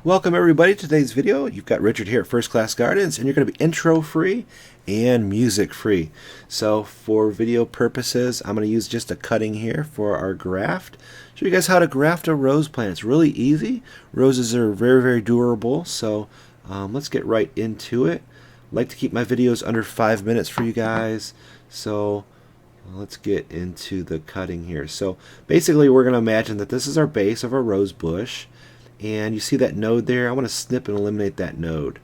Welcome everybody to today's video. You've got Richard here at First Class Gardens, and you're going to be intro free and music free. So for video purposes, I'm going to use just a cutting here for our graft. Show you guys how to graft a rose plant. It's really easy. Roses are very durable, so let's get right into it. I like to keep my videos under 5 minutes for you guys, so let's get into the cutting here. So basically we're going to imagine that this is our base of our rose bush. And you see that node there? I want to snip and eliminate that node.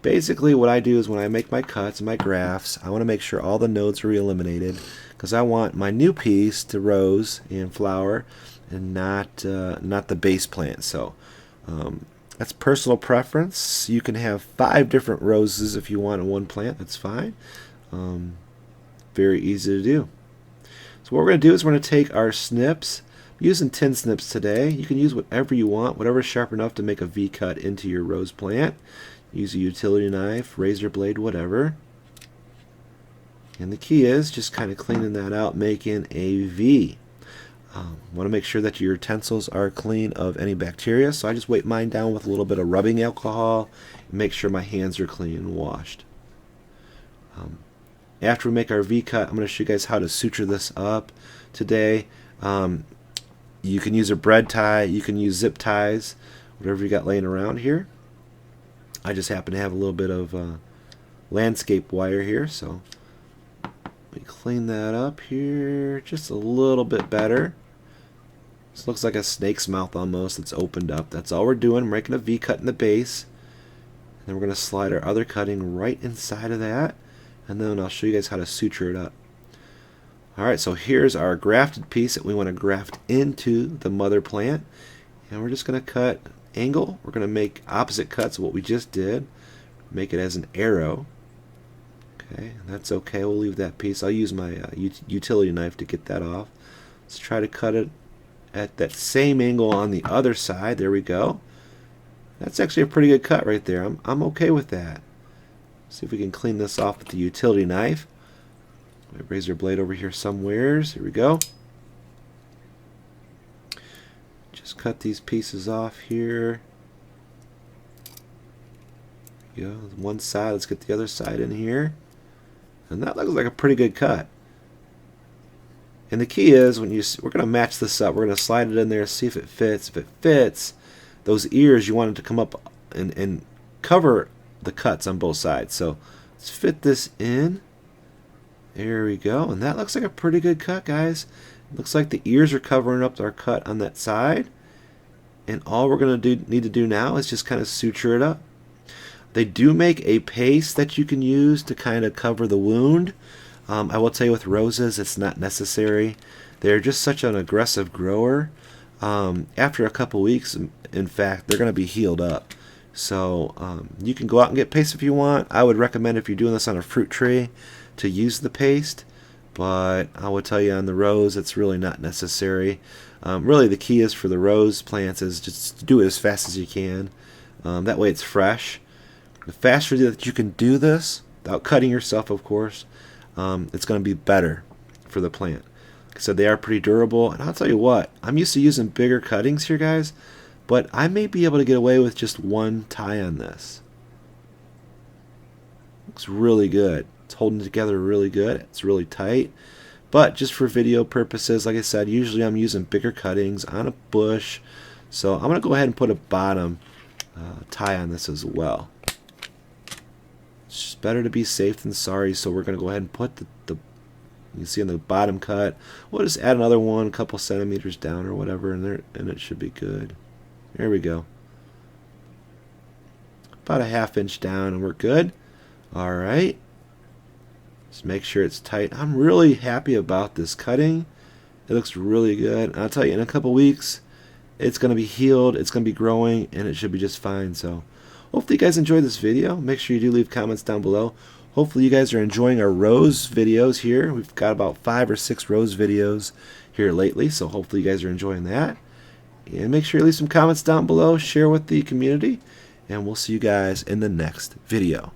Basically what I do is when I make my cuts and my grafts, I want to make sure all the nodes are eliminated because I want my new piece to rose and flower and not the base plant. So that's personal preference. You can have 5 different roses if you want in one plant. That's fine. Very easy to do. So what we're going to do is we're going to take our snips. Using tin snips today. You can use whatever you want, whatever's sharp enough to make a V cut into your rose plant. Use a utility knife, razor blade, whatever. And the key is just kind of cleaning that out, making a V. Want to make sure that your utensils are clean of any bacteria, so I just wipe mine down with a little bit of rubbing alcohol and make sure my hands are clean and washed. After we make our V cut, I'm going to show you guys how to suture this up today. You can use a bread tie, you can use zip ties, whatever you got laying around here. I just happen to have a little bit of landscape wire here, so let me clean that up here just a little bit better. This looks like a snake's mouth almost. It's opened up. That's all we're doing. We're making a V cut in the base. And then we're going to slide our other cutting right inside of that. And then I'll show you guys how to suture it up. Alright, so here's our grafted piece that we want to graft into the mother plant. And we're just going to cut angle. We're going to make opposite cuts of what we just did. Make it as an arrow. Okay, that's okay. We'll leave that piece. I'll use my utility knife to get that off. Let's try to cut it at that same angle on the other side. There we go. That's actually a pretty good cut right there. I'm okay with that. See if we can clean this off with the utility knife. My razor blade over here somewheres. Here we go. Just cut these pieces off here. There we go. One side. Let's get the other side in here. And that looks like a pretty good cut. And the key is we're going to match this up. We're going to slide it in there, see if it fits. If it fits, those ears you want it to come up and cover the cuts on both sides. So let's fit this in. There we go, and that looks like a pretty good cut, guys. It looks like the ears are covering up our cut on that side, and all we're going to need to do now is just kind of suture it up. They do make a paste that you can use to kind of cover the wound. I will tell you with roses, it's not necessary. They're just such an aggressive grower. After a couple weeks, in fact, they're going to be healed up. So you can go out and get paste if you want. I would recommend if you're doing this on a fruit tree to use the paste, but I will tell you on the rose it's really not necessary. Really the key is for the rose plants is just do it as fast as you can. That way it's fresh. The faster that you can do this, without cutting yourself of course, it's going to be better for the plant. Like I said, they are pretty durable, and I'll tell you what, I'm used to using bigger cuttings here, guys, but I may be able to get away with just one tie on this. Looks really good. It's holding together really good. It's really tight. But just for video purposes, like I said, usually I'm using bigger cuttings on a bush. So I'm going to go ahead and put a bottom tie on this as well. It's just better to be safe than sorry. So we're going to go ahead and put the you can see on the bottom cut. We'll just add another one, a couple centimeters down or whatever, and it should be good. There we go. About a 1/2 inch down, and we're good. All right. Just make sure it's tight. I'm really happy about this cutting. It looks really good. And I'll tell you, in a couple weeks, it's going to be healed, it's going to be growing, and it should be just fine. So hopefully you guys enjoyed this video. Make sure you do leave comments down below. Hopefully you guys are enjoying our rose videos here. We've got about 5 or 6 rose videos here lately, so hopefully you guys are enjoying that. And make sure you leave some comments down below, share with the community, and we'll see you guys in the next video.